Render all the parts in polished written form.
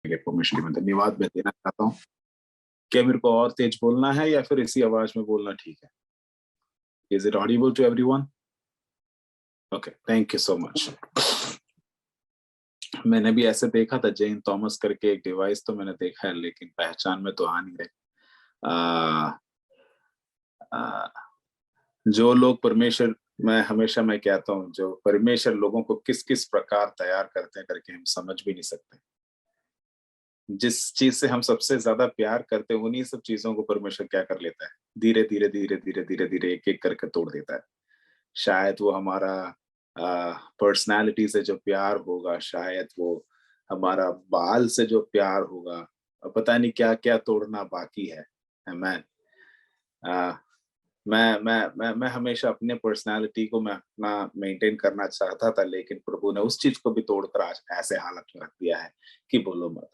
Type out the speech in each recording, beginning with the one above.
के परमेश्वर में धन्यवाद मैं देना चाहता हूँ। क्या मेरे को और तेज बोलना है या फिर इसी आवाज में बोलना ठीक है? Is it audible to everyone? Okay, thank you so much. मैंने भी ऐसे देखा था, जेन थॉमस करके एक डिवाइस तो मैंने देखा है, लेकिन पहचान में तो आ नहीं रहे। जो लोग परमेश्वर, मैं कहता हूँ, जो परमेश्वर लोगों को किस किस प्रकार तैयार करते हैं करके हम समझ भी नहीं सकते। जिस चीज से हम सबसे ज्यादा प्यार करते हैं उन्हीं सब चीजों को परमेश्वर क्या कर लेता है, धीरे धीरे धीरे धीरे धीरे धीरे एक एक करके तोड़ देता है। शायद वो हमारा पर्सनालिटी से जो प्यार होगा, शायद वो हमारा बाल से जो प्यार होगा, पता नहीं क्या क्या तोड़ना बाकी है। मैं मैं हमेशा अपने पर्सनालिटी को मैं अपना मेंटेन करना चाहता था, लेकिन प्रभु ने उस चीज को भी तोड़कर आज ऐसे हालत में रख दिया है कि बोलो मत।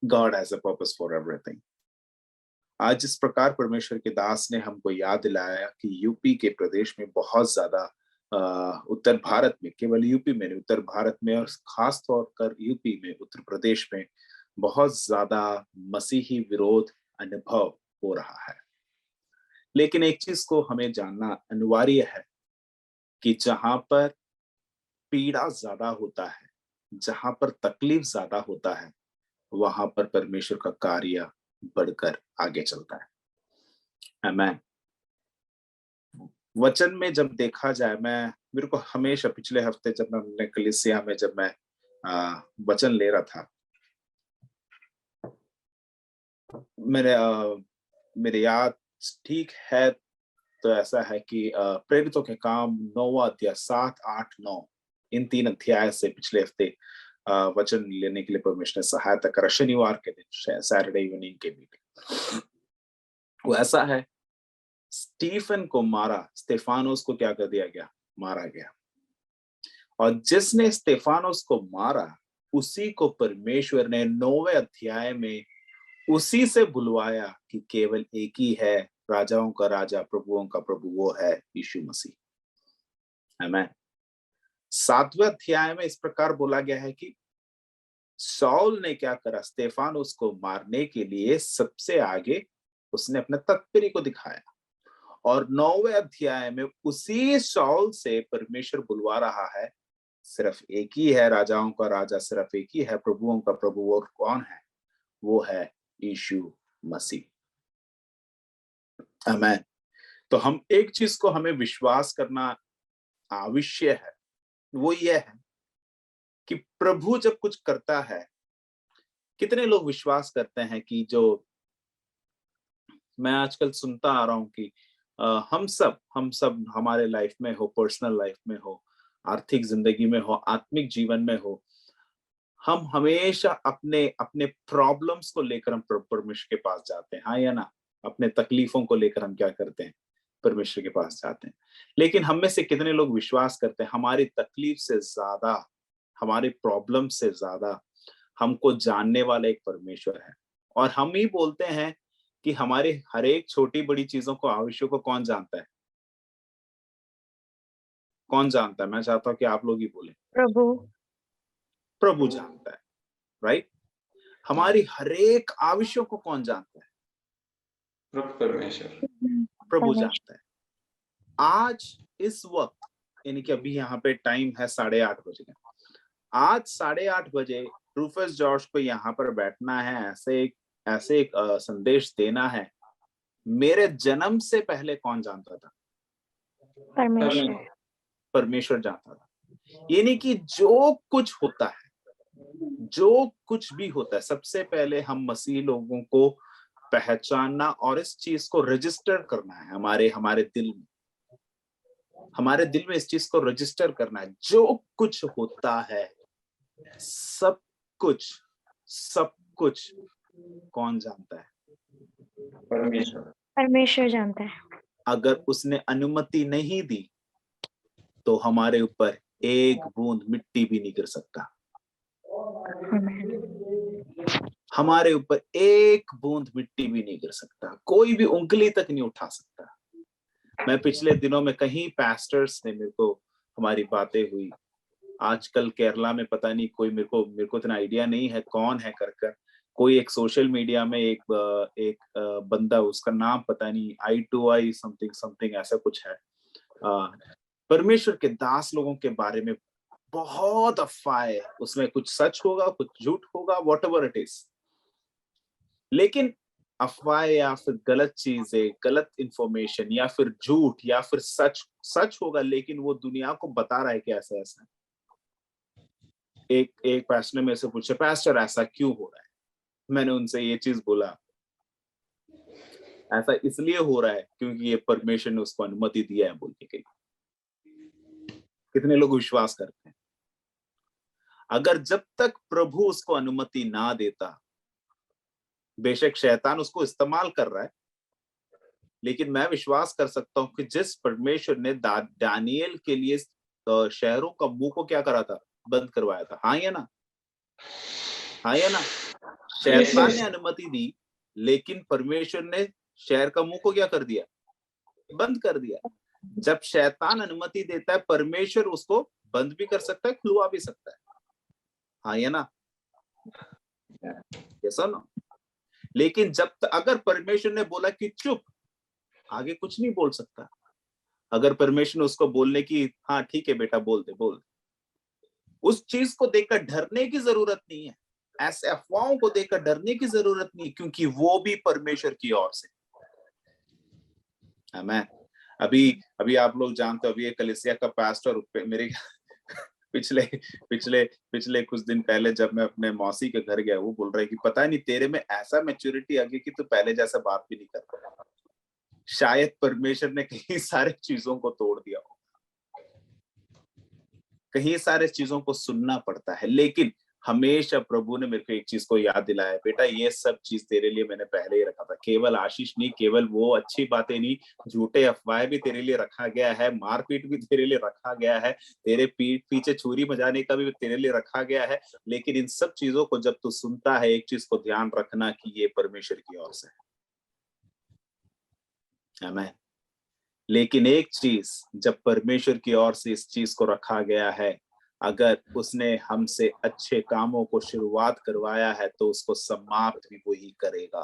God has a purpose for everything. आज जिस प्रकार परमेश्वर के दास ने हमको याद दिलाया कि यूपी के प्रदेश में बहुत ज्यादा, उत्तर भारत में, केवल यूपी में नहीं, उत्तर भारत में और खास तौर पर यूपी में, उत्तर प्रदेश में बहुत ज्यादा मसीही विरोध अनुभव हो रहा है। लेकिन एक चीज को हमें जानना अनिवार्य है कि जहां पर पीड़ा ज्यादा होता है, जहां पर तकलीफ ज्यादा होता है, वहां पर परमेश्वर का कार्य बढ़कर आगे चलता है। आमीन। वचन में जब देखा जाए, मेरे को हमेशा पिछले हफ्ते जब मैं अपने कलीसिया में जब मैं वचन ले रहा था, मेरे याद ठीक है तो ऐसा है कि प्रेरितों के काम 9वां अध्याय 7, 8, 9 इन 3 अध्याय से पिछले हफ्ते वचन लेने के लिए परमेश्वर ने सहायता करा। शनिवार के दिन, सैटरडे इवनिंग के मीटिंग, वो ऐसा है, स्टीफन को मारा, स्टेफानोस को क्या कर दिया गया? मारा गया। और जिसने स्टेफानोस को मारा उसी को परमेश्वर ने 9वें अध्याय में उसी से बुलवाया कि केवल एक ही है, राजाओं का राजा, प्रभुओं का प्रभु, वो है यीशु मसीह। आमीन। 7वें अध्याय में इस प्रकार बोला गया है कि सौल ने क्या करा? स्टेफानोस को मारने के लिए सबसे आगे उसने अपने तत्परी को दिखाया। और 9वें अध्याय में उसी सौल से परमेश्वर बुलवा रहा है, सिर्फ एक ही है राजाओं का राजा, सिर्फ एक ही है प्रभुओं का प्रभु, और कौन है? वो है यीशु मसीह। आमीन। तो हम एक चीज को हमें विश्वास करना आवश्यक है, वो ये है कि प्रभु जब कुछ करता है, कितने लोग विश्वास करते हैं कि जो मैं आजकल सुनता आ रहा हूं कि हम सब हमारे लाइफ में हो, पर्सनल लाइफ में हो, आर्थिक जिंदगी में हो, आत्मिक जीवन में हो, हम हमेशा अपने अपने प्रॉब्लम्स को लेकर हम परमेश्वर के पास जाते हैं, हाँ या ना? अपने तकलीफों को लेकर हम क्या करते हैं? परमेश्वर के पास जाते हैं। लेकिन हम में से कितने लोग विश्वास करते हैं हमारी तकलीफ से ज्यादा, हमारे प्रॉब्लम से ज्यादा हमको जानने वाला एक परमेश्वर है? और हम ही बोलते हैं कि हमारे हर एक छोटी बड़ी चीजों को, आवश्यक को कौन जानता है? कौन जानता है? मैं चाहता हूं कि आप लोग ही बोले। प्रभु। प्रभु जानता है, राइट? हमारी हर एक आवश्यक को कौन जानता है? परमेश्वर, प्रभु जानता है। आज इस वक्त, यानी कि अभी यहाँ पे टाइम है 8:30 बजे, आज 8:30 बजे रूफस जॉर्ज को यहाँ पर बैठना है, ऐसे एक संदेश देना है। मेरे जन्म से पहले कौन जानता था? परमेश्वर। परमेश्वर जानता था। यानी कि जो कुछ होता है, जो कुछ भी होता है, सबसे पहले हम मसीह लोगों को पहचानना और इस चीज को रजिस्टर करना है हमारे दिल में। हमारे दिल में इस चीज को रजिस्टर करना है। जो कुछ होता है, सब कुछ कौन जानता है? परमेश्वर। परमेश्वर जानता है। अगर उसने अनुमति नहीं दी तो हमारे ऊपर एक बूंद मिट्टी भी नहीं गिर सकता। हमारे ऊपर एक बूंद मिट्टी भी नहीं गिर सकता, कोई भी उंगली तक नहीं उठा सकता। मैं पिछले दिनों में कहीं पास्टर्स ने मेरे को, हमारी बातें हुई, आजकल केरला में पता नहीं कोई मेरे को इतना आइडिया नहीं है कौन है कर कोई एक सोशल मीडिया में एक बंदा, उसका नाम पता नहीं, I2I समथिंग समथिंग ऐसा कुछ है। परमेश्वर के दास लोगों के बारे में बहुत अफवाह, उसमें कुछ सच होगा कुछ झूठ होगा, वॉट एवर इट इज, लेकिन अफवाह या फिर गलत चीजें, गलत इंफॉर्मेशन या फिर झूठ या फिर सच होगा, लेकिन वो दुनिया को बता रहा है कि ऐसा ऐसा है। एक पास्टर ने मेरे से पूछा, पास्टर ऐसा क्यों हो रहा है? मैंने उनसे ये चीज बोला, ऐसा इसलिए हो रहा है क्योंकि ये परमेश्वर ने उसको अनुमति दिया है बोलने के लिए। कितने लोग विश्वास करते हैं? अगर जब तक प्रभु उसको अनुमति ना देता, बेशक शैतान उसको इस्तेमाल कर रहा है, लेकिन मैं विश्वास कर सकता हूं कि जिस परमेश्वर ने दानियल के लिए शहरों का मुंह को क्या करा था, बंद करवाया था, हाँ या ना, हाँ या ना? शैतान ने अनुमति दी, लेकिन परमेश्वर ने शहर का मुंह को क्या कर दिया, बंद कर दिया। जब शैतान अनुमति देता है, परमेश्वर उसको बंद भी कर सकता है, खुलवा भी सकता है, हाँ या ना? यस और नो? लेकिन अगर परमेश्वर ने बोला कि चुप, आगे कुछ नहीं बोल सकता। अगर परमेश्वर ने उसको बोलने की, हाँ ठीक है बेटा बोल दे, उस चीज को देखकर डरने की जरूरत नहीं है, ऐसे अफवाहों को देखकर डरने की जरूरत नहीं, क्योंकि वो भी परमेश्वर की ओर से। आमीन। अभी आप लोग जानते हो, अभी एक कलीसिया का पास्टर मेरे पिछले कुछ दिन पहले जब मैं अपने मौसी के घर गया, वो बोल रहे कि पता नहीं तेरे में ऐसा मैच्योरिटी आ गई कि तू पहले जैसा बात भी नहीं कर रहा। शायद परमेश्वर ने कई सारे चीजों को तोड़ दिया हो, कई सारे चीजों को सुनना पड़ता है, लेकिन हमेशा प्रभु ने मेरे को एक चीज को याद दिलाया, बेटा ये सब चीज तेरे लिए मैंने पहले ही रखा था। केवल आशीष नहीं, केवल वो अच्छी बातें नहीं, झूठे अफवाह भी तेरे लिए रखा गया है, मारपीट भी तेरे लिए रखा गया है, तेरे पीठ पीछे छुरी बजाने का भी तेरे लिए रखा गया है। लेकिन इन सब चीजों को जब तू सुनता है, एक चीज को ध्यान रखना कि ये परमेश्वर की ओर से है। आमीन। लेकिन एक चीज, जब परमेश्वर की ओर से इस चीज को रखा गया है, अगर उसने हमसे अच्छे कामों को शुरुआत करवाया है तो उसको समाप्त भी वही करेगा।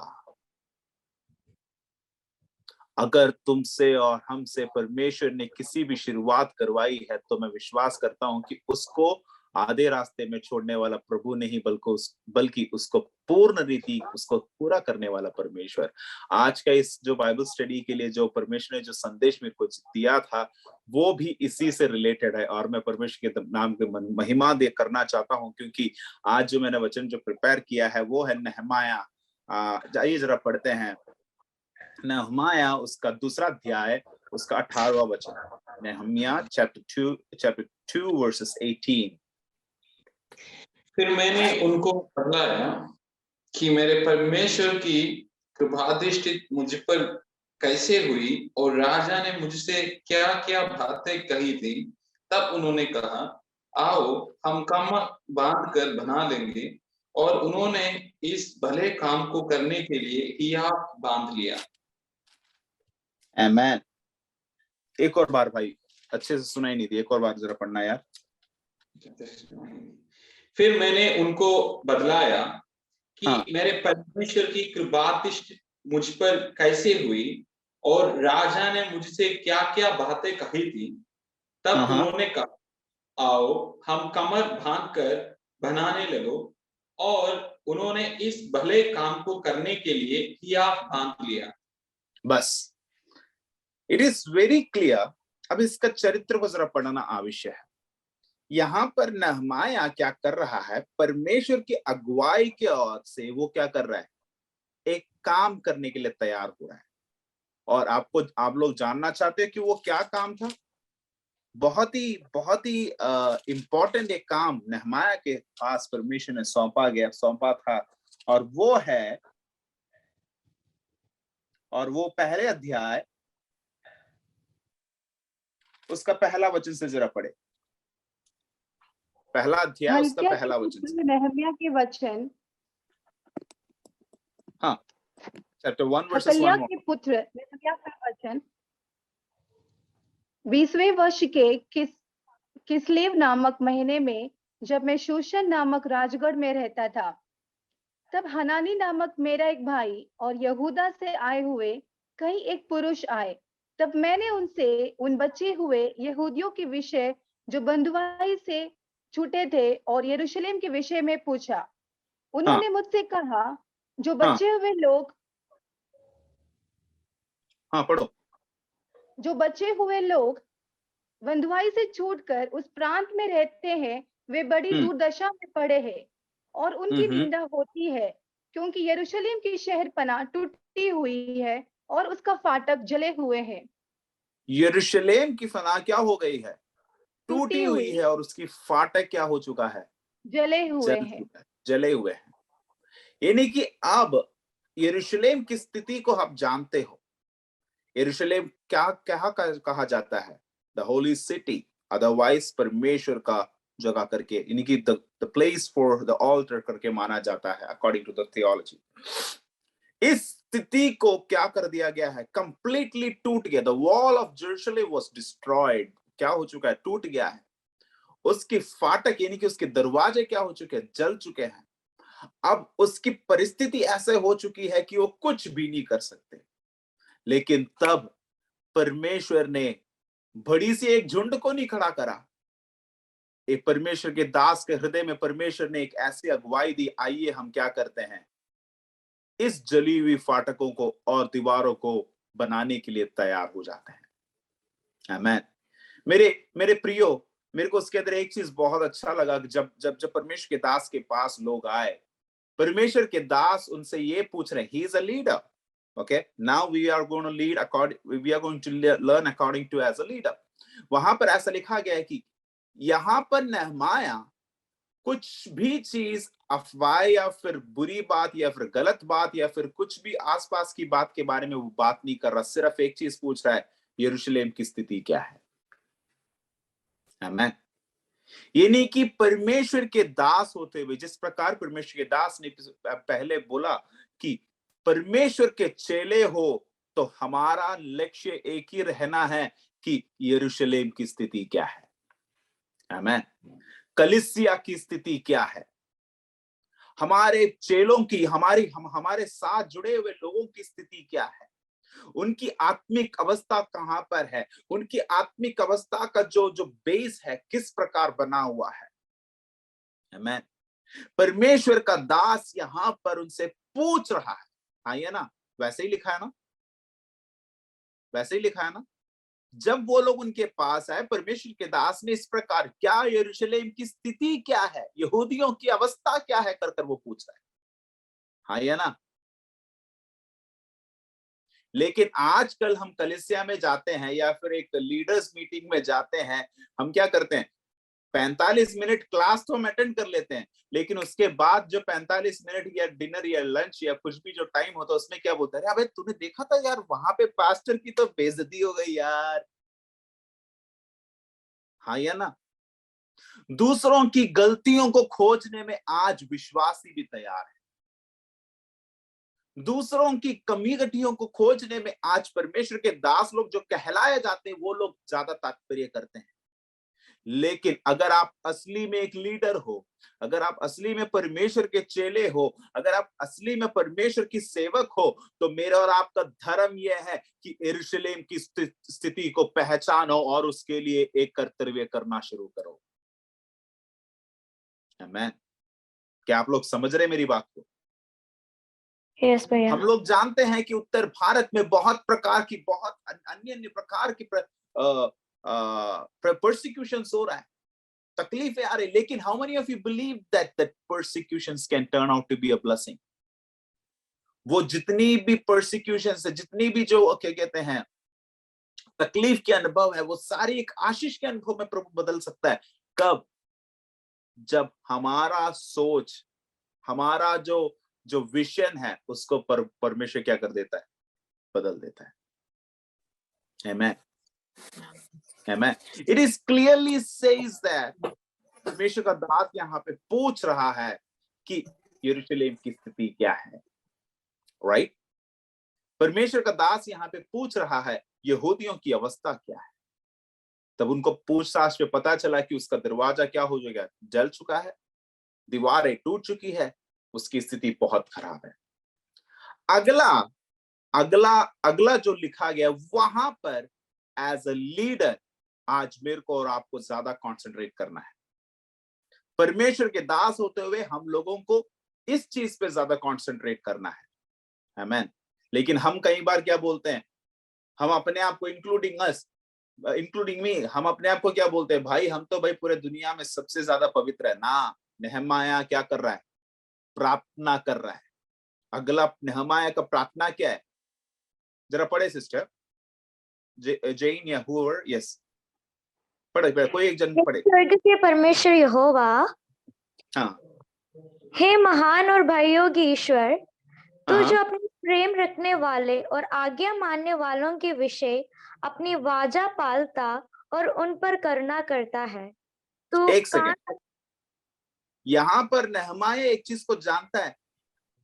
अगर तुमसे और हमसे परमेश्वर ने किसी भी शुरुआत करवाई है, तो मैं विश्वास करता हूं कि उसको आधे रास्ते में छोड़ने वाला प्रभु नहीं, बल्कि उसको पूर्ण रीति उसको पूरा करने वाला परमेश्वर। आज का इस जो बाइबल स्टडी के लिए जो परमेश्वर ने जो संदेश मेरे को दिया था, वो भी इसी से रिलेटेड है, और मैं परमेश्वर के नाम की महिमा करना चाहता हूं, क्योंकि आज जो मैंने वचन जो प्रिपेयर किया है वो है नहमाया। जाइए जरा पढ़ते हैं नहमाया, उसका 2 अध्याय, उसका 18वां वचन। Nehemiah chapter 2 versus 18। फिर मैंने उनको बतलाया कि मेरे परमेश्वर की कृपादृष्टि मुझ पर कैसे हुई और राजा ने मुझसे क्या क्या बातें कही थी। तब उन्होंने कहा, आओ हम कमर बांध कर बना लेंगे, और उन्होंने इस भले काम को करने के लिए हिया बांध लिया। आमीन। एक और बार भाई, अच्छे से सुनाई नहीं दी, एक और बार जरा पढ़ना यार। फिर मैंने उनको बतलाया कि मेरे परमेश्वर की कृपादृष्टि मुझ पर कैसे हुई और राजा ने मुझसे क्या क्या बातें कही थी। तब उन्होंने कहा, आओ हम कमर बांध कर बनाने लगो, और उन्होंने इस भले काम को करने के लिए हिया बांध लिया। बस, इट इज वेरी क्लियर। अब इसका चरित्र को जरा पढ़ना आवश्यक है। यहाँ पर नहमाया क्या कर रहा है, परमेश्वर की अगुवाई के ओर से वो क्या कर रहा है, एक काम करने के लिए तैयार हो रहा है। और आप लोग जानना चाहते हैं कि वो क्या काम था? बहुत ही इंपॉर्टेंट एक काम नहमाया के पास परमेश्वर ने सौंपा था, और वो पहले अध्याय उसका पहला वचन से जरा पढ़े। पहला अध्याय उसका पहला वचन से। नहम्याह के वचन, हाँ, चैप्टर 1 वर्सेस 1 के पुत्र नहम्याह का वचन 20वें वर्ष के किस्लेव नामक महीने में, जब मैं शूशन नामक राजगढ़ में रहता था, तब हनानी नामक मेरा एक भाई और यहूदा से आए हुए कई एक पुरुष आए। तब मैंने उनसे उन बचे हुए यहूदियों के विषय जो बंधुआई से छूटे थे और यरूशलेम के विषय में पूछा। हाँ उन्होंने मुझसे कहा, जो हाँ बचे हुए लोग हाँ पढ़ो। जो बचे हुए लोग बंधुआई से छूटकर उस प्रांत में रहते हैं, वे बड़ी हम्म दुर्दशा में पड़े हैं और उनकी हम्म निंदा होती है, क्योंकि यरूशलेम की शहरपनाह टूटी हुई है और उसका फाटक जले हुए हैं। यरूशलेम की फना क्या हो गई है? टूटी टूटी हुई हुई, है, और उसकी फाटक क्या हो चुका है? जले हुए जल हैं। चुका है, जले हुए हैं। यानी कि अब यरूशलेम की स्थिति को आप जानते हो। यरूशलेम क्या क्या कहा जाता है? द होली सिटी, अदरवाइज परमेश्वर का जगह करके, यानी कि the place for the altar करके माना जाता है अकॉर्डिंग टू द थियोलॉजी। इस स्थिति को क्या कर दिया गया है? कंप्लीटली टूट गया। The wall of Jerusalem was destroyed. क्या हो चुका है? टूट गया है। उसकी फाटक यानी कि उसके दरवाजे क्या हो चुके हैं? जल चुके हैं। अब उसकी परिस्थिति ऐसे हो चुकी है कि वो कुछ भी नहीं कर सकते। लेकिन तब परमेश्वर ने बड़ी सी एक झुंड को नहीं खड़ा करा। एक परमेश्वर के दास के हृदय में परमेश्वर ने एक ऐसी अगुवाई दी, आइए हम क्या करते हैं, इस जली हुई फाटकों को और दीवारों को बनाने के लिए तैयार हो जाते हैं। आमीन। मेरे मेरे प्रियो, मेरे को उसके अंदर एक चीज बहुत अच्छा लगा कि जब जब जब परमेश्वर के दास के पास लोग आए, परमेश्वर के दास उनसे ये पूछ रहे, he is a leader, okay, now we are going to lead according, we are going to learn according to as a leader. वहां पर ऐसा लिखा गया है कि यहां पर नहमाया कुछ भी चीज अफवाह या फिर बुरी बात या फिर गलत बात या फिर कुछ भी आसपास की बात के बारे में वो बात नहीं कर रहा, सिर्फ एक चीज पूछ रहा है, यरूशलेम की स्थिति क्या है। आमीन। यानी कि परमेश्वर के दास होते हुए, जिस प्रकार परमेश्वर के दास ने पहले बोला कि परमेश्वर के चेले हो तो हमारा लक्ष्य एक ही रहना है कि यरूशलेम की स्थिति क्या है। आमीन। कलीसिया की स्थिति क्या है, हमारे चेलों की, हमारे साथ जुड़े हुए लोगों की स्थिति क्या है, उनकी आत्मिक अवस्था कहां पर है, उनकी आत्मिक अवस्था का जो जो बेस है किस प्रकार बना हुआ है। आमीन। परमेश्वर का दास यहां पर उनसे पूछ रहा है। हाँ, ये ना, वैसे ही लिखा है ना, वैसे ही लिखा है ना। जब वो लोग उनके पास आए, परमेश्वर के दास ने इस प्रकार, क्या यरूशलेम की स्थिति क्या है, यहूदियों की अवस्था क्या है कर कर वो पूछ रहा है। हाँ, ये ना। लेकिन आजकल हम कलीसिया में जाते हैं या फिर एक लीडर्स मीटिंग में जाते हैं, हम क्या करते हैं, 45 मिनट क्लास तो हम अटेंड कर लेते हैं, लेकिन उसके बाद जो 45 मिनट या डिनर या लंच या कुछ भी जो टाइम होता है उसमें क्या बोलता है, अबे तूने देखा था यार वहां पे पास्टर की तो बेइज्जती हो गई यार। हाँ या ना। दूसरों की गलतियों को खोजने में आज विश्वासी भी तैयार है। दूसरों की कमी गटियों को खोजने में आज परमेश्वर के दास लोग जो कहलाए जाते हैं वो लोग ज्यादा तात्पर्य करते हैं। लेकिन अगर आप असली में एक लीडर हो, अगर आप असली में परमेश्वर के चेले हो, अगर आप असली में परमेश्वर की सेवक हो, तो मेरा और आपका धर्म यह है कि यरूशलेम की स्थिति को पहचानो और उसके लिए एक कर्तव्य करना शुरू करो। आमीन। क्या आप लोग समझ रहे मेरी बात को? यस भैया। हम लोग जानते हैं कि उत्तर भारत में बहुत प्रकार की, बहुत अन्य अन्य प्रकार की परसिक्यूशन हो रहा है, तकलीफें आ रही, लेकिन how many of you believe that that persecutions can turn out to be a blessing? वो जितनी भी परसिक्यूशंस है, जितनी भी जो क्या कहते हैं तकलीफ के अनुभव है, वो सारी एक आशीष के अनुभव में प्रभु बदल सकता है। कब? जब हमारा सोच, हमारा जो जो विजन है उसको परमेश्वर क्या कर देता है? बदल देता है। Amen. Amen. It is clearly says that परमेश्वर का दास यहाँ पे पूछ रहा है कि यरूशलेम की स्थिति क्या है, राइट? परमेश्वर का दास यहाँ पे पूछ रहा है यहूदियों की अवस्था क्या है। तब उनको पूछताछ में पता चला कि उसका दरवाजा क्या हो गया, जल चुका है, दीवारें टूट चुकी है, उसकी स्थिति बहुत खराब है। अगला अगला अगला जो लिखा गया वहां पर एज अ लीडर आज मेरे को और आपको ज्यादा कंसंट्रेट करना है। परमेश्वर के दास होते हुए हम लोगों को इस चीज पे ज्यादा कंसंट्रेट करना है, आमीन। लेकिन हम कई बार क्या बोलते हैं, हम अपने आप को इंक्लूडिंग मी, हम अपने आप को क्या बोलते हैं, भाई हम तो भाई पूरे दुनिया में सबसे ज्यादा पवित्र है ना। नेहमाया क्या कर रहा है, प्रार्थना कर रहा है। अगला नेहमाया का प्रार्थना क्या है, जरा पढ़े सिस्टर जैन या हुअर, यस पढ़े, कोई एक जन पढ़े। स्वर्ग के परमेश्वर यहोवा, हाँ हे महान और भाइयों की ईश्वर, तू हाँ जो अपने प्रेम रखने वाले और आज्ञा मानने वालों के विषय अपनी वाचा पालता और उन पर करुणा करता है। तू एक सेकंड, यहां पर नेहमाया एक चीज को जानता है,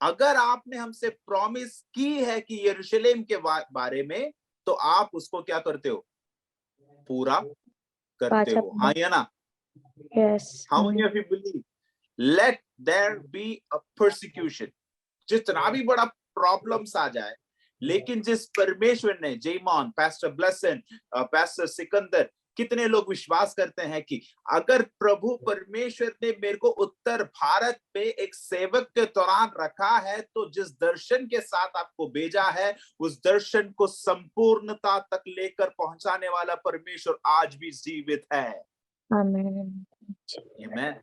अगर आपने हमसे प्रॉमिस की है कि यरूशलेम के बारे में, तो आप उसको क्या करते हो, पूरा करते हो, हाँ या ना। Yes. How many of you believe let there be a persecution, जितना भी बड़ा प्रॉब्लम्स आ जाए, लेकिन जिस परमेश्वर ने, जयमॉन, पास्टर ब्लेसन, पास्टर सिकंदर, कितने लोग विश्वास करते हैं कि अगर प्रभु परमेश्वर ने मेरे को उत्तर भारत में एक सेवक के दौरान रखा है, तो जिस दर्शन के साथ आपको भेजा है, उस दर्शन को संपूर्णता तक लेकर पहुंचाने वाला परमेश्वर आज भी जीवित है। आमीन। आमीन।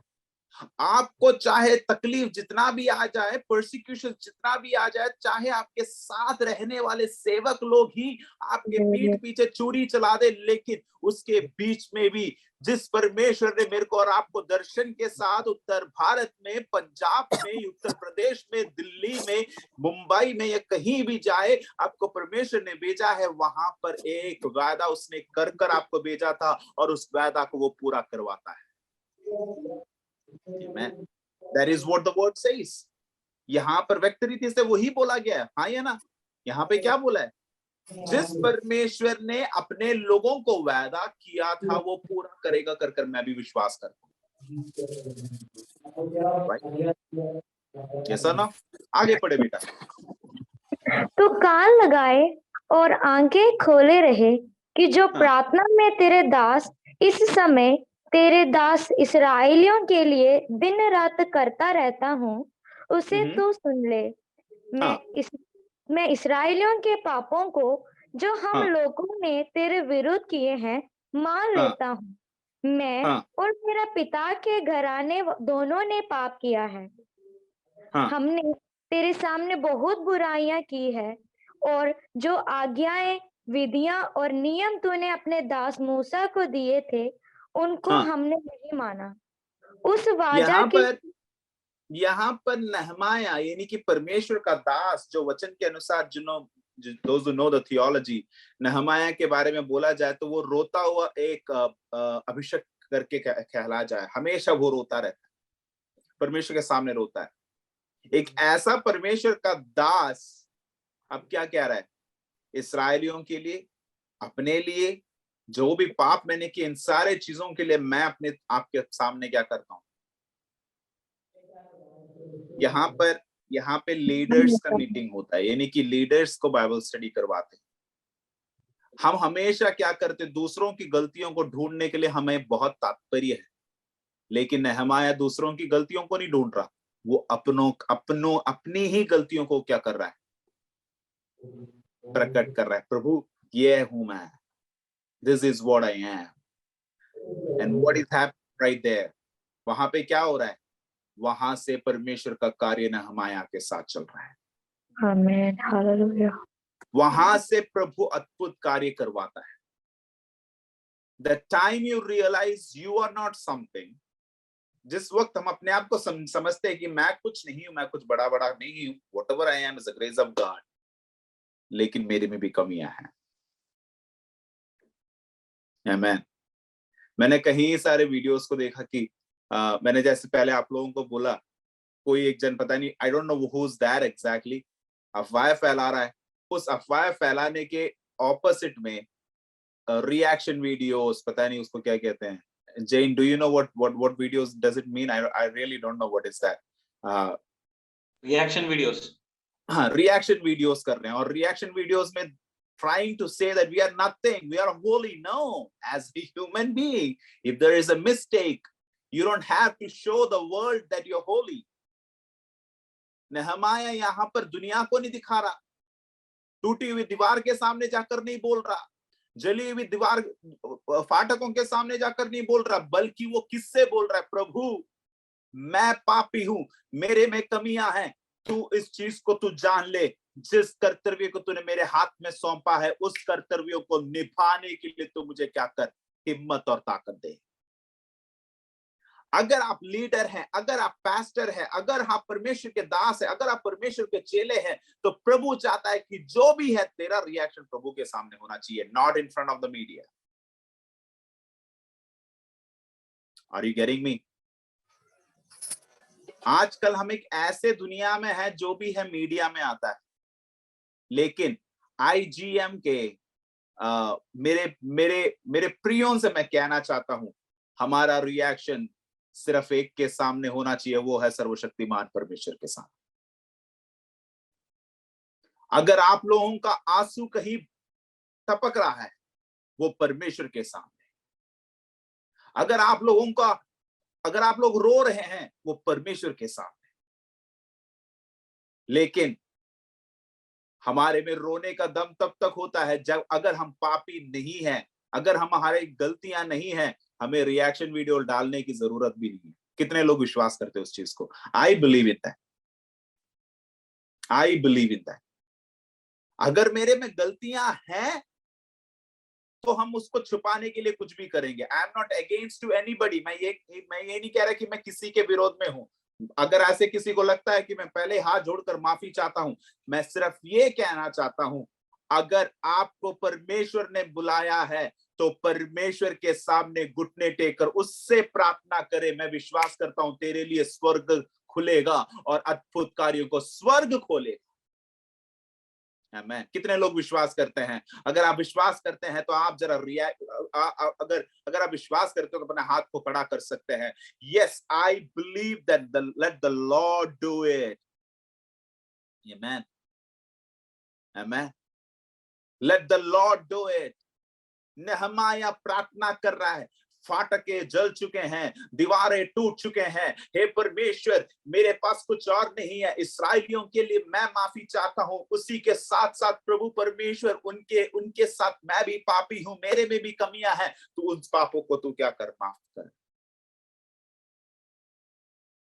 आपको चाहे तकलीफ जितना भी आ जाए, परसिक्यूशन जितना भी आ जाए, चाहे आपके साथ रहने वाले सेवक लोग ही आपके पीठ पीछे चूड़ी चला दे, लेकिन उसके बीच में भी जिस परमेश्वर ने मेरे को और आपको दर्शन के साथ उत्तर भारत में, पंजाब में, उत्तर प्रदेश में, दिल्ली में, मुंबई में या कहीं भी जाए, आपको परमेश्वर ने भेजा है, वहां पर एक वादा उसने कर कर आपको भेजा था और उस वादा को वो पूरा करवाता है। Amen. That is what the word says. यहाँ पर व्यक्त रीति से वही बोला गया है, हाँ या ना। यहाँ पे क्या बोला है, जिस परमेश्वर ने अपने लोगों को वादा किया था वो पूरा करेगा कर कर मैं भी विश्वास करता हूँ। ऐसा ना, आगे पढ़े बेटा। तू कान लगाए और आंखें खोले रहे कि जो प्रार्थना में तेरे दास इस समय तेरे दास इस्राएलियों के लिए दिन रात करता रहता हूँ, उसे तू सुन ले। मैं इस्राएलियों के पापों को जो हम लोगों ने तेरे विरुद्ध किए हैं मान लेता हूँ। मैं और मेरा पिता के घराने दोनों ने पाप किया है। हमने तेरे सामने बहुत बुराइयां की है और जो आज्ञाएं, विधियां और नियम तूने अपने दास मूसा को दिए थे, उनको हमने नहीं माना। उस वाचा यहाँ पर नेहमाया यानी कि परमेश्वर का दास, जो वचन के अनुसार those who know the theology, नेहमाया के बारे में बोला जाए तो वो रोता हुआ एक अभिषेक करके कहला जाए। हमेशा वो रोता रहता है, परमेश्वर के सामने रोता है। एक ऐसा परमेश्वर का दास अब क्या कह रहा है, इस्राएलियों के लिए, अपने लिए, जो भी पाप मैंने किए, इन सारे चीजों के लिए मैं अपने आपके सामने क्या करता हूं। यहाँ पे लीडर्स का मीटिंग होता है, यानी कि लीडर्स को बाइबल स्टडी करवाते हैं। हम हमेशा क्या करते, दूसरों की गलतियों को ढूंढने के लिए हमें बहुत तात्पर्य है, लेकिन नेहमाया दूसरों की गलतियों को नहीं ढूंढ रहा, वो अपनी ही गलतियों को क्या कर रहा है, प्रकट कर रहा है। प्रभु ये हूं मैं, this is what I am, and what is happening right there. वहां पे क्या हो रहा है, वहां से परमेश्वर का कार्य नेहमाया के साथ चल रहा है। आमीन, हालेलुया। वहां से प्रभु अद्भुत कार्य करवाता है। The time you realize you are not something, जिस वक्त हम अपने आप को समझते हैं कि मैं कुछ नहीं हूं, मैं कुछ बड़ा नहीं हूं, whatever I am is the grace of God, लेकिन मेरे में भी कमियां हैं। आमीन। मैंने कहीं सारे वीडियोस को देखा कि मैंने जैसे पहले आप लोगों को बोला, कोई एक जन, पता नहीं, I don't know who is that exactly, अफवाह फैला रहा है। उस अफवाह फैलाने के ऑपोजिट में reaction videos, पता नहीं उसको क्या कहते हैं. Jane, do you know what videos does it mean? I really don't know what is that. Reaction videos. हाँ, reaction videos कर रहे हैं, और reaction videos में trying to say that we are nothing, we are holy. No, as a human being, if there is a mistake, you don't have to show the world that you're holy. नहमाया यहाँ पर दुनिया को नहीं दिखा रहा, टूटी हुई दीवार के सामने जाकर नहीं बोल रहा, जली हुई दीवार फाटकों के सामने जाकर नहीं बोल रहा, बल्कि वो किससे बोल रहा है? प्रभु, मैं पापी हूं, मेरे में कमियां हैं, तू इस चीज को तू जान ले, जिस कर्तव्य को तूने मेरे हाथ में सौंपा है, उस कर्तव्यों को निभाने के लिए तू मुझे क्या कर, हिम्मत और ताकत दे. अगर आप लीडर हैं, अगर आप पास्टर हैं, अगर आप परमेश्वर के दास हैं, अगर आप परमेश्वर के चेले हैं, तो प्रभु चाहता है कि जो भी है तेरा रिएक्शन प्रभु के सामने होना चाहिए, not in front of the media. Are you getting me? आजकल हम एक ऐसे दुनिया में है, जो भी है मीडिया में आता है, लेकिन IGM के मेरे प्रियों से मैं कहना चाहता हूं, हमारा रिएक्शन सिर्फ एक के सामने होना चाहिए, वो है सर्वशक्तिमान परमेश्वर के सामने. अगर आप लोगों का आंसू कहीं टपक रहा है, वो परमेश्वर के सामने. अगर आप लोग रो रहे हैं, वो परमेश्वर के सामने. लेकिन हमारे में रोने का दम तब तक होता है जब अगर हम पापी नहीं हैं, अगर हमारे गलतियां नहीं हैं, हमें रिएक्शन वीडियो डालने की जरूरत भी नहीं है. कितने लोग विश्वास करते हैं उस चीज को? I believe in that. I believe in that. अगर मेरे में गलतियां हैं, तो हम उसको छुपाने के लिए कुछ भी करेंगे. I am not against to anybody. मैं ये नहीं कह रहा कि मैं किसी के विरोध में हूं. अगर ऐसे किसी को लगता है कि मैं पहले हाथ जोड़कर माफी चाहता हूं, मैं सिर्फ ये कहना चाहता हूं, अगर आपको परमेश्वर ने बुलाया है, तो परमेश्वर के सामने घुटने टेक कर उससे प्रार्थना करे. मैं विश्वास करता हूं तेरे लिए स्वर्ग खुलेगा और अद्भुत कार्यों को स्वर्ग खोलेगा. आमीन. कितने लोग विश्वास करते हैं? अगर आप विश्वास करते हैं तो आप जरा अगर आप विश्वास करते हो तो अपने हाथ को खड़ा कर सकते हैं. Yes, I believe that let the Lord do it. आमीन. आमीन. Let the Lord do it. नहमाया प्रार्थना कर रहा है, फाटके जल चुके हैं, दीवारें टूट चुके हैं. हे परमेश्वर, मेरे पास कुछ और नहीं है, इसराइलियों के लिए मैं माफी चाहता हूं. उसी के साथ साथ प्रभु परमेश्वर, उनके साथ मैं भी पापी हूं, मेरे में भी कमियां हैं. तू उन पापों को तू क्या कर, माफ कर.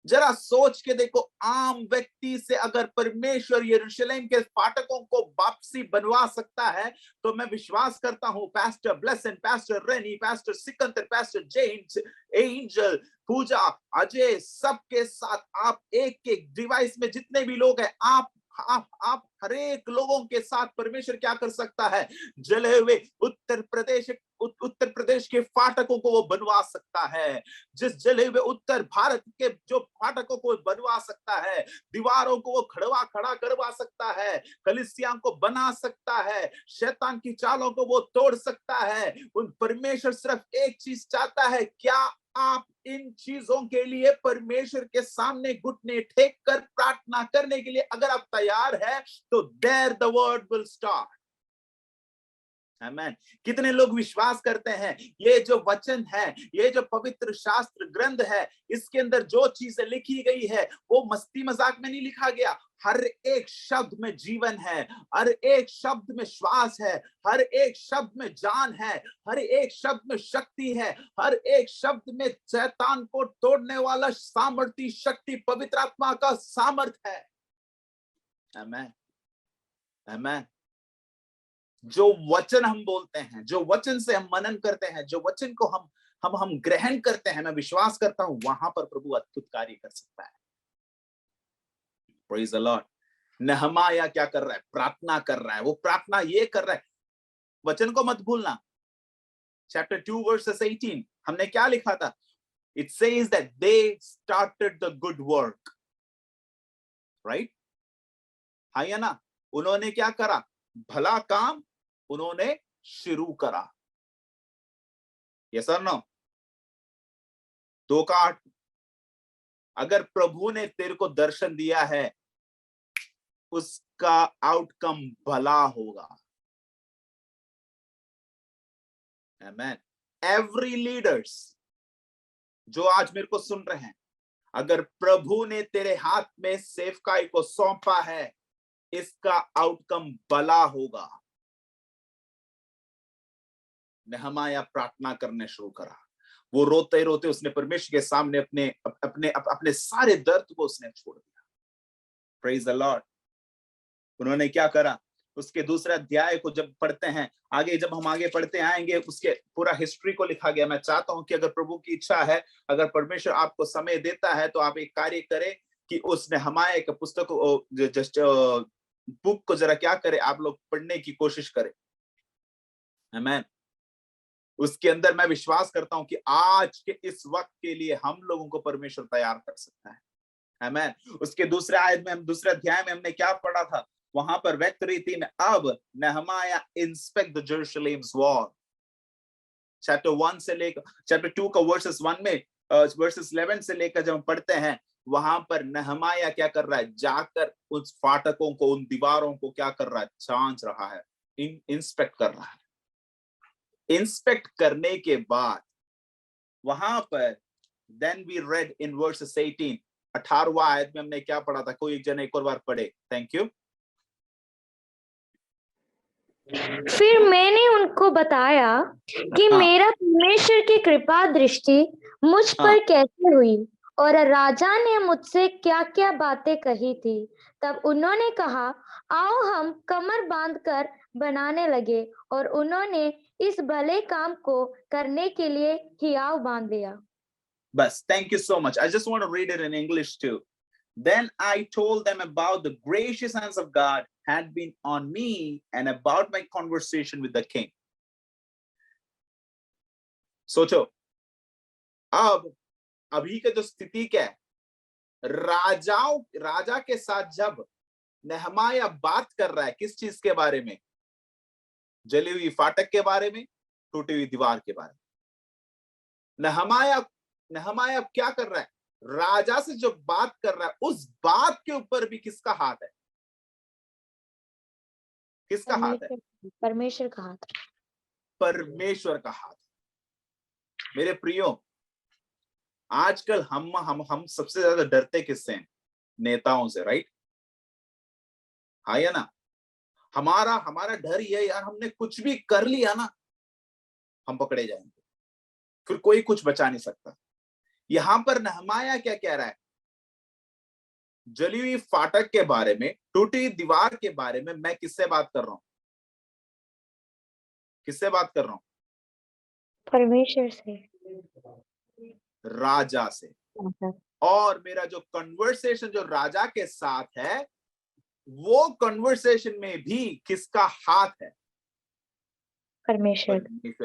जरा सोच के देखो, आम व्यक्ति से अगर परमेश्वर यरूशलेम के फाटकों को वापसी बनवा सकता है, तो मैं विश्वास करता हूं pastor Blesson, pastor Renny, pastor Sikandar, pastor James, Angel, Puja, Ajay, सबके साथ आप एक डिवाइस में जितने भी लोग हैं, आप हर एक लोगों के साथ परमेश्वर क्या कर सकता है? जले हुए उत्तर प्रदेश के फाटकों को वो बनवा सकता है. जिस जले हुए उत्तर भारत के जो फाटकों को बनवा सकता है, दीवारों को वो खड़ा करवा सकता है, कलीसियाओं को बना सकता है, शैतान की चालों को वो तोड़ सकता है. उन परमेश्वर सिर्फ एक चीज चाहता है, क्या आप इन चीजों के लिए परमेश्वर के सामने घुटने टेक कर प्रार्थना करने के लिए अगर आप तैयार है, तो there the word will start. आमीन. कितने लोग विश्वास करते हैं ये जो वचन है, ये जो पवित्र शास्त्र ग्रंथ है, इसके अंदर जो चीजें लिखी गई है, वो मस्ती मजाक में नहीं लिखा गया. हर एक शब्द में जीवन है, हर एक शब्द में श्वास है, हर एक शब्द में जान है, हर एक शब्द में शक्ति है, हर एक शब्द में शैतान को तोड़ने वाला सामर्थ्य शक्ति पवित्र आत्मा का सामर्थ है. आमीन. आमीन. जो वचन हम बोलते हैं, जो वचन से हम मनन करते हैं, जो वचन को हम ग्रहण करते हैं, मैं विश्वास करता हूं वहां पर प्रभु अद्भुत कार्य कर सकता है. Praise the Lord. नहमाया क्या कर रहा है? प्रार्थना कर रहा है. वो प्रार्थना ये कर रहा है, वचन को मत भूलना. चैप्टर 2 वर्सेस 18 हमने क्या लिखा था? It says that they started the good work, right? हाँ या ना? उन्होंने क्या करा? भला काम उन्होंने शुरू करा. यस और नो? 2:8, अगर प्रभु ने तेरे को दर्शन दिया है उसका आउटकम भला होगा। आमेन। एवरी लीडर्स जो आज मेरे को सुन रहे हैं, अगर प्रभु ने तेरे हाथ में सेवकाई को सौंपा है, इसका आउटकम भला होगा। नहमाया प्रार्थना करने शुरू करा। वो रोते रोते उसने परमेश्वर के सामने अपने अपने अपने सारे दर्द को उसने छोड़ दिया। Praise the Lord. उन्होंने क्या करा? उसके दूसरे अध्याय को जब पढ़ते हैं आगे, जब हम आगे पढ़ते आएंगे, उसके पूरा हिस्ट्री को लिखा गया। मैं चाहता हूं कि अगर प्रभु की इच्छा है, अगर परमेश्वर आपको समय देता है, तो आप एक कार्य करें कि उस नहमाया एक पुस्तक जस्ट बुक को जरा क्या करें, आप लोग पढ़ने की कोशिश करें। आमीन। उसके अंदर मैं विश्वास करता हूं कि आज के इस वक्त के लिए हम लोगों को परमेश्वर तैयार कर सकता है। आमीन। उसके दूसरे आयत में, हम दूसरे अध्याय में हमने क्या पढ़ा था? वहां पर व्यक्त रीति में अब Nehemiah inspect the Jerusalem's wall. Chapter 1 से लेकर चैप्टर 2 का वर्सेस 1 में वर्सेस 11 से लेकर जब हम पढ़ते हैं, वहां पर नहमाया क्या कर रहा है? जाकर उस फाटकों को, उन दीवारों को क्या कर रहा है? जांच रहा है, इंस्पेक्ट कर रहा है। इंस्पेक्ट करने के बाद वहां पर then we read in verses 18, 18वां आयत में हमने क्या पढ़ा था? कोई एक जन एक और बार पढ़े। Thank you. फिर मैंने उनको बताया कि मेरा परमेश्वर की कृपा दृष्टि मुझ पर कैसे हुई और राजा ने मुझसे क्या क्या बातें कही थी। तब उन्होंने कहा, आओ हम कमर बांधकर बनाने लगे, और उन्होंने इस भले काम को करने के लिए हियाव बांध लिया। बस, thank you so much. I just want to read it in English too. Then I told them about the gracious hands of God had been on me and about my conversation with the king. सोचो, अब अभी का जो स्थिति क्या है? राजा के साथ जब नहमाया बात कर रहा है, किस चीज के बारे में? जली हुई फाटक के बारे में, टूटी हुई दीवार के बारे में। नहमाया क्या कर रहा है? राजा से जो बात कर रहा है, उस बात के ऊपर भी किसका हाथ है? किसका हाथ है? परमेश्वर का हाथ। परमेश्वर का हाथ। मेरे प्रियो, आजकल हम सबसे ज्यादा डरते किससे हैं? नेताओं से, राइट? हाँ या ना? हमारा डर ये, यार हमने कुछ भी कर लिया ना, हम पकड़े जाएंगे, फिर कोई कुछ बचा नहीं सकता। यहां पर नहमाया क्या कह रहा है? जली हुई फाटक के बारे में, टूटी दीवार के बारे में मैं किससे बात कर रहा हूं? किससे बात कर रहा हूं? परमेश्वर से, राजा से। और मेरा जो कन्वर्सेशन जो राजा के साथ है, वो कन्वर्सेशन में भी किसका हाथ है? परमेश्वर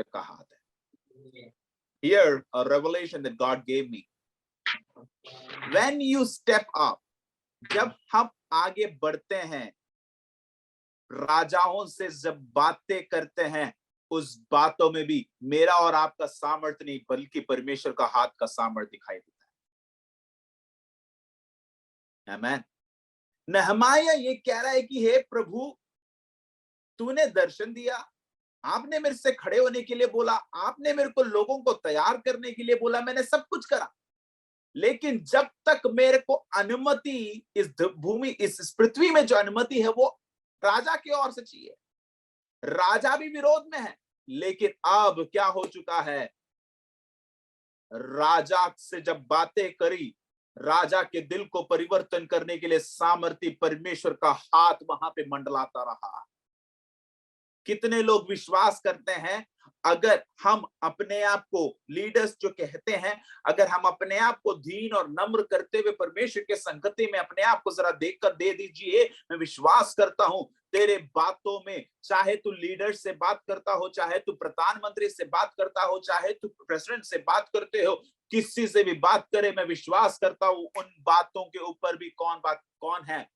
का हाथ है। Here a revelation that God gave me. When you step up, जब हम आगे बढ़ते हैं, राजाओं से जब बातें करते हैं, उस बातों में भी मेरा और आपका सामर्थ्य नहीं, बल्कि परमेश्वर का हाथ का सामर्थ्य दिखाई देता है। आमीन। नहमाया ये कह रहा है कि हे प्रभु, तूने दर्शन दिया, आपने मेरे से खड़े होने के लिए बोला, आपने मेरे को लोगों को तैयार करने के लिए बोला, मैंने सब कुछ करा, लेकिन जब तक मेरे को अनुमति, इस भूमि, इस पृथ्वी में जो अनुमति है, वो राजा की ओर से चाहिए। राजा भी विरोध में है, लेकिन अब क्या हो चुका है? राजा से जब बातें करी, राजा के दिल को परिवर्तन करने के लिए सामर्थ्य परमेश्वर का हाथ वहां पे मंडलाता रहा। कितने लोग विश्वास करते हैं, अगर हम अपने आप को, लीडर्स जो कहते हैं, अगर हम अपने आप को दीन और नम्र करते हुए परमेश्वर के संगति में अपने आप को जरा देखकर दे दीजिए, मैं विश्वास करता हूं तेरे बातों में, चाहे तू लीडर से बात करता हो, चाहे तू प्रधानमंत्री से बात करता हो, चाहे तू प्रेसिडेंट से बात करते हो, किसी से भी बात करे, मैं विश्वास करता हूं उन बातों के ऊपर भी कौन है?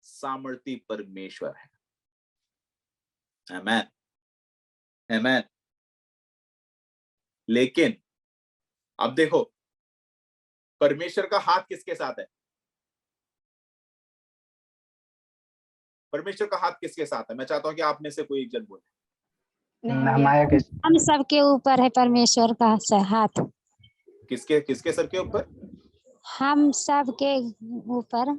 सामर्थ्य परमेश्वर है। आमेन, आमेन। लेकिन अब देखो, परमेश्वर का हाथ किसके साथ है? परमेश्वर का हाथ किसके साथ है? मैं चाहता हूं कि आप में से कोई एक जन बोले। नहम्याह के हम सबके ऊपर है परमेश्वर का हाथ। किसके किसके सर के ऊपर? हम सब के ऊपर।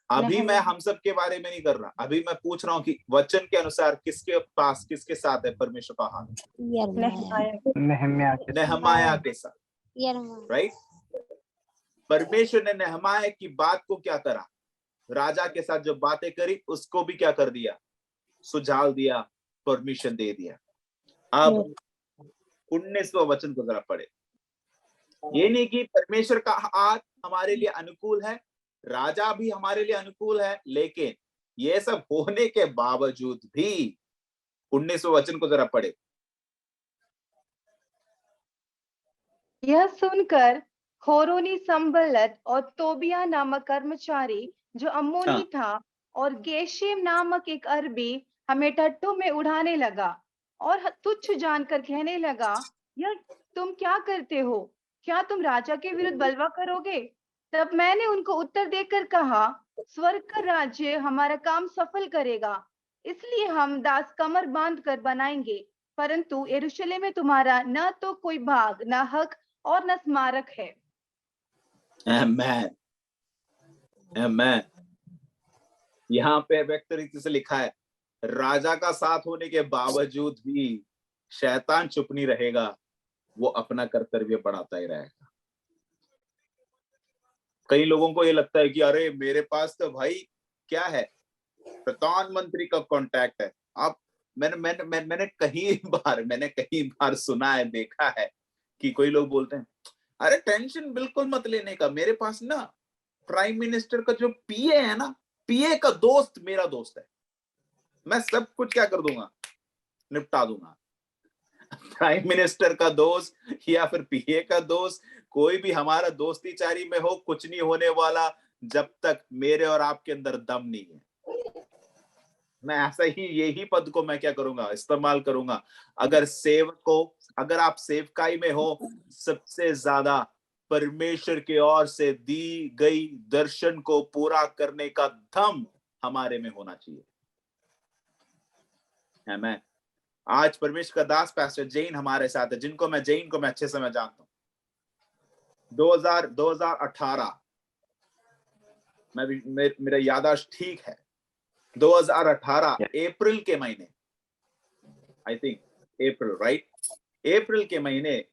अभी मैं नहम्याह हम सब के बारे में नहीं कर रहा, अभी मैं पूछ रहा हूँ कि वचन के अनुसार किसके पास, किसके साथ है परमेश्वर का हाथ? नहम्याह के नेहमाया के साथ, यिर्मयाह। राइट? परमेश्वर ने नेहमाया की बात को क्या करा? राजा के साथ जो बातें करी उसको भी क्या कर दिया? सुझाव दिया, परमिशन दे दिया। अब 19वां वचन को जरा पढ़े। ये नहीं कि परमेश्वर का हाथ हमारे लिए अनुकूल है, राजा भी हमारे लिए अनुकूल है, लेकिन ये सब होने के बावजूद भी 19वां वचन को जरा पढ़े। यह सुनकर होरोनी संबलत और तोबिया नामक कर्मचारी जो अम्मोनी था और गेशेम नामक एक अरबी हमें टट्टू में उड़ाने लगा और तुच्छ जानकर कहने लगा, यह तुम क्या करते हो? क्या तुम राजा के विरुद्ध बलवा करोगे? तब मैंने उनको उत्तर देकर कहा, स्वर्ग का राज्य हमारा काम सफल करेगा, इसलिए हम दास कमर बांध कर बनाएंगे, परंतु यरूशलेम में तुम्हारा न तो कोई भाग, न हक और न स्मारक है। आमेन, आमेन। यहाँ पे व्यक्त रीति से लिखा है, राजा का साथ होने के बावजूद भी शैतान चुप नहीं रहेगा, वो अपना कर्तव्य बढ़ाता ही रहेगा। कई लोगों को ये लगता है कि अरे मेरे पास तो भाई क्या है, प्रधानमंत्री का कांटेक्ट है। आप मैंने कई बार सुना है, देखा है कि कोई लोग बोलते हैं, अरे टेंशन बिल्कुल मत लेने का, मेरे पास ना प्राइम मिनिस्टर का जो पीए है ना, पीए का दोस्त मेरा दोस्त है, मैं सब कुछ क्या कर दूंगा, निपटा दूंगा। प्राइम मिनिस्टर का दोस्त या फिर पीए का दोस्त, कोई भी हमारा दोस्ती चारी में हो, कुछ नहीं होने वाला जब तक मेरे और आपके अंदर दम नहीं है। मैं ऐसा ही यही पद को मैं क्या करूंगा, इस्तेमाल करूंगा। अगर आप सेवकाई में हो, सबसे ज्यादा परमेश्वर की ओर से दी गई दर्शन को पूरा करने का दम हमारे में होना चाहिए। आमीन। आज परमेश्वर का दास पास्टर जैन हमारे साथ है, जिनको मैं जैन को मैं अच्छे से मैं जानता हूं। 2018 मेरा याददाश्त ठीक है, 2018 अप्रैल के महीने, आई थिंक अप्रैल, राइट? अप्रैल के महीने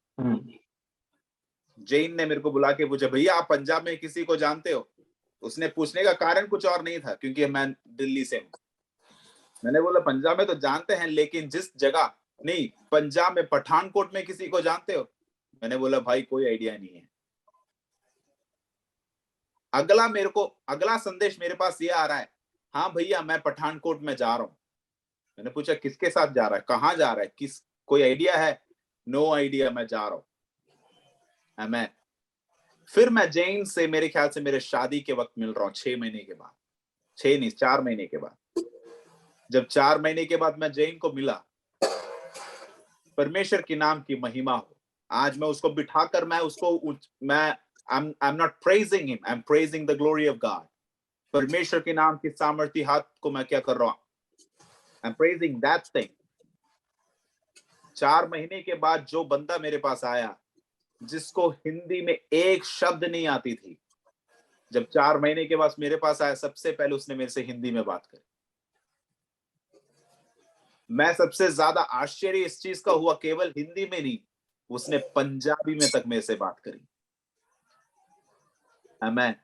जैन ने मेरे को बुला के पूछा, भैया आप पंजाब में किसी को जानते हो? उसने पूछने का कारण कुछ और नहीं था, क्योंकि मैं दिल्ली से हूं। मैंने बोला पंजाब में तो जानते हैं, लेकिन जिस जगह नहीं, पंजाब में पठानकोट में किसी को जानते हो? मैंने बोला भाई कोई आइडिया नहीं है। अगला संदेश मेरे पास ये आ रहा है, हाँ भैया मैं पठानकोट में जा रहा हूं। मैंने पूछा किसके साथ जा रहा है, कहां जा रहा है, कोई आइडिया है? नो आइडिया, मैं जा रहा हूं। मैं फिर मैं जैन से मेरे ख्याल से मेरे शादी के वक्त मिल रहा हूं, 6 महीने के बाद, 6 नहीं 4 महीने के बाद। जब 4 महीने के बाद मैं जैन को मिला, परमेश्वर के नाम की महिमा हो, आज मैं उसको बिठाकर I'm not praising him, I'm praising the glory of God। परमेश्वर के नाम की सामर्थ्य हाथ को मैं क्या कर रहा हूं, I'm praising that thing। 4 महीने के बाद जो बंदा मेरे पास आया, जिसको हिंदी में एक शब्द नहीं आती थी, जब 4 महीने के बाद मेरे पास आया, सबसे पहले उसने मेरे से हिंदी में बात करी। मैं सबसे ज्यादा आश्चर्य इस चीज का हुआ, केवल हिंदी में नहीं, उसने पंजाबी में तक मेरे से बात करी। आमीन।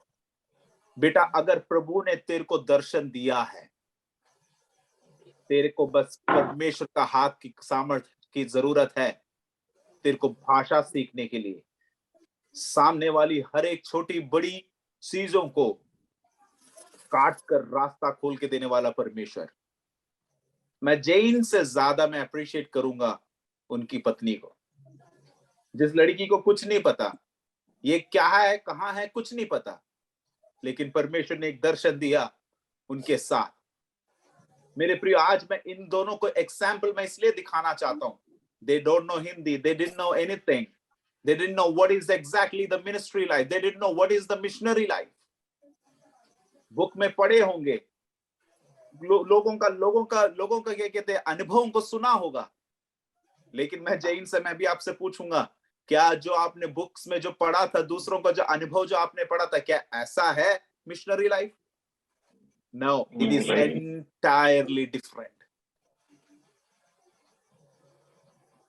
बेटा अगर प्रभु ने तेरे को दर्शन दिया है, तेरे को बस परमेश्वर का हाथ की सामर्थ्य की जरूरत है। तेरे को भाषा सीखने के लिए, सामने वाली हर एक छोटी बड़ी चीजों को काट कर रास्ता खोल के देने वाला परमेश्वर। मैं जैन से ज्यादा मैं अप्रिशिएट करूंगा उनकी पत्नी को, जिस लड़की को कुछ नहीं पता ये क्या है, कहां है, कुछ नहीं पता, लेकिन परमेश्वर ने एक दर्शन दिया उनके साथ। मेरे प्रिय, आज मैं इन दोनों को एग्जाम्पल मैं इसलिए दिखाना चाहता हूं, They don't know Hindi. They didn't know anything. They didn't know what is exactly the ministry life. They didn't know what is the missionary life. Book में पढ़े होंगे, लोगों का क्या कहते हैं, अनुभवों को सुना होगा। लेकिन मैं जैन से मैं भी आपसे पूछूंगा, क्या जो आपने बुक्स में जो पढ़ा था, दूसरों का जो अनुभव जो आपने पढ़ा था, क्या ऐसा है missionary life? No, it is entirely different.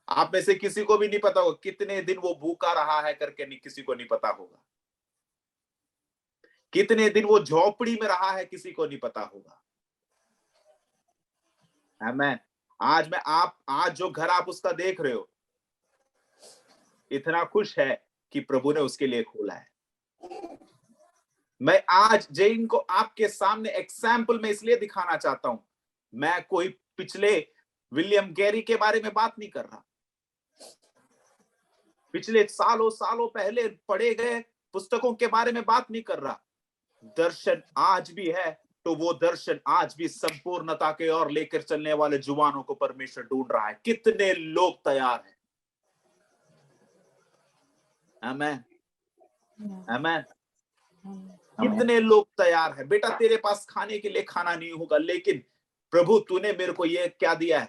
आप में से किसी को भी नहीं पता होगा कितने दिन वो भूखा रहा है करके, नहीं, किसी को नहीं पता होगा। कितने दिन वो झोपड़ी में रहा है, किसी को नहीं पता होगा। आमीन। आज जो घर आप उसका देख रहे हो, इतना खुश है कि प्रभु ने उसके लिए खोला है। मैं आज जैन को आपके सामने एग्जाम्पल में इसलिए दिखाना चाहता हूं। मैं कोई पिछले विलियम गैरी के बारे में बात नहीं कर रहा, पिछले सालों पहले पढ़े गए पुस्तकों के बारे में बात नहीं कर रहा। दर्शन आज भी है, तो वो दर्शन आज भी संपूर्णता के और लेकर चलने वाले जुवानों को परमेश्वर ढूंढ रहा है। कितने लोग तैयार हैं? आमीन, आमीन। कितने लोग तैयार हैं? बेटा, तेरे पास खाने के लिए खाना नहीं होगा, लेकिन प्रभु तूने मेरे को ये क्या दिया है?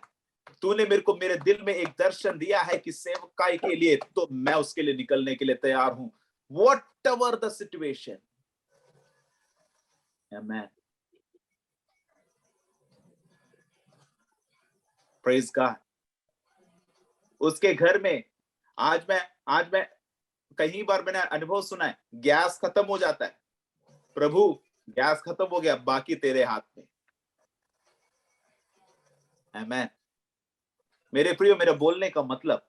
तूने मेरे को मेरे दिल में एक दर्शन दिया है कि सेवकाई के लिए, तो मैं उसके लिए निकलने के लिए तैयार हूं, whatever the situation. Amen. Praise God. उसके घर में आज मैं कई बार मैंने अनुभव सुना है, गैस खत्म हो जाता है, प्रभु गैस खत्म हो गया, बाकी तेरे हाथ में। आमीन। मेरे प्रियो, मेरे बोलने का मतलब,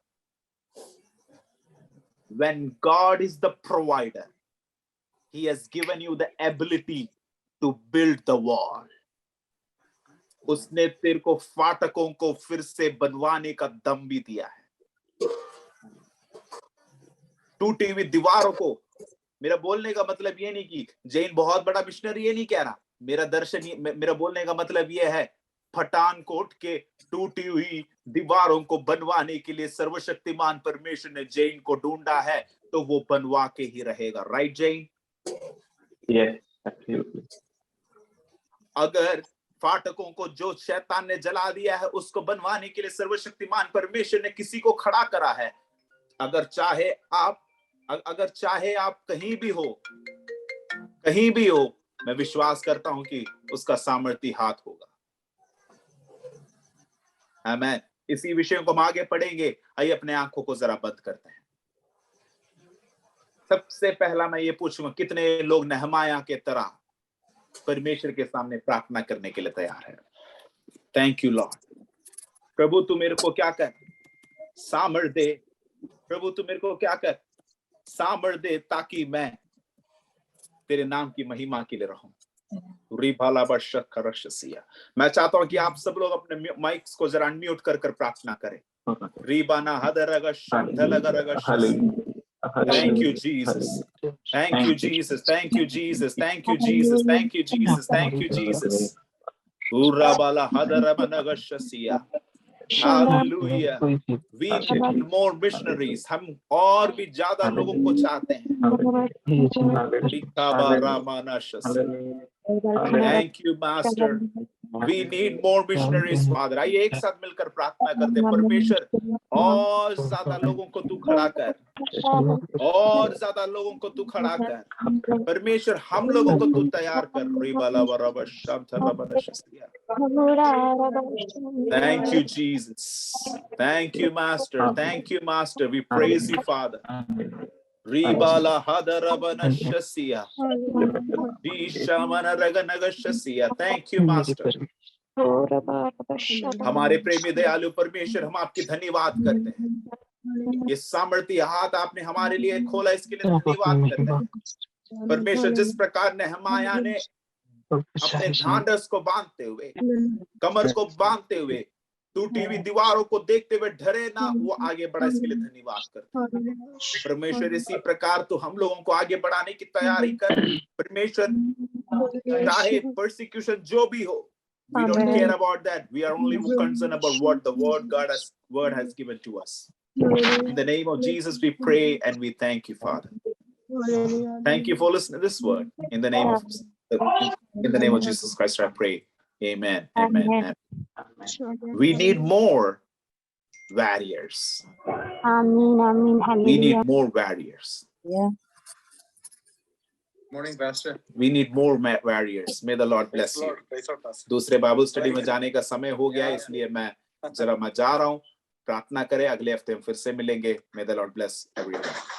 when God is the provider, he has given you the ability to build the wall. उसने तेरे को फाटकों को फिर से बनवाने का दम भी दिया है। टूटी हुई दीवारों को, मेरा बोलने का मतलब ये नहीं कि जैन बहुत बड़ा मिशनरी, ये नहीं कह रहा। मेरा बोलने का मतलब ये है, पठानकोट के टूटी हुई दीवारों को बनवाने के लिए सर्वशक्तिमान परमेश्वर ने जैन को ढूंढा है, तो वो बनवा के ही रहेगा। राइट जैन? Yes, absolutely. अगर फाटकों को जो शैतान ने जला दिया है, उसको बनवाने के लिए सर्वशक्तिमान परमेश्वर ने किसी को खड़ा करा है। अगर चाहे आप कहीं भी हो, मैं विश्वास करता हूं कि उसका सामर्थ्य हाथ होगा। आमीन। इसी विषय को हम आगे पढ़ेंगे। आइए अपने आंखों को जरा बंद करते हैं। सबसे पहला मैं ये पूछूंगा, कितने लोग नहमाया के तरह परमेश्वर के सामने प्रार्थना करने के लिए तैयार है? Thank you Lord. प्रभु तू मेरे को क्या कर, सामर्थ दे। प्रभु तू मेरे को क्या कर, सामर्थ दे, ताकि मैं तेरे नाम की महिमा के लिए रहूं। मैं चाहता हूं कि आप सब लोग अपने माइक्स को जरा अनम्यूट कर प्रार्थना करें। रीबाना हदरग शंधलगरग। Thank you, Jesus. Thank you, Jesus. Thank you, Jesus. Thank you, Jesus. Thank you, Jesus. Thank you, Jesus. Urabala hadarabanagashasia. Hallelujah. We need more missionaries. हम और भी ज्यादा लोगों को चाहते हैं। Thank you, Master. We need more missionaries, Father. आइए एक साथ मिलकर प्रार्थना करते हैं। परमेश्वर, और ज्यादा लोगों को तू खड़ा कर, और ज्यादा लोगों को तू खड़ा कर। परमेश्वर, हम लोगों को तू तैयार कर। Thank you, Jesus. Thank you, Master. Thank you, Master. We praise you, Father. Ribala hadarabanashasiya. Dishamanaraganagashasiya. Thank you, Master. हमारे प्रेमी दयालु परमेश्वर, हम आपकी धन्यवाद करते हैं। ये सामर्थ्य हाथ आपने हमारे लिए खोला, इसके लिए धन्यवाद करते हैं। परमेश्वर, जिस प्रकार नहमाया ने अपने ढांढस को बांधते हुए, कमर को बांधते हुए, टूटी हुई दीवारों को देखते हुए डरे ना, वो आगे बढ़ा, इसके लिए धन्यवाद करते हैं। परमेश्वर, इसी प्रकार तो हम लोगों को आगे बढ़ाने की तैयारी कर। परमेश्वर, चाहे परसिक्यूशन जो भी हो, We don't Amen. care about that. We are only concerned about what the word has given to us. In the name of Jesus, we pray and we thank you, Father. Thank you for listening to this word. In the name of Jesus Christ, I pray. Amen. Amen. Amen. Amen. We need more warriors. Amen. Amen. We Hallelujah. need more warriors. Yeah. Morning, Pastor. We need more warriors. May the Lord bless you. दूसरे Bible study में जाने का समय हो गया, इसलिए मैं जा रहा हूँ. प्रार्थना करें, अगले हफ्ते हम फिर से मिलेंगे. May the Lord bless everyone.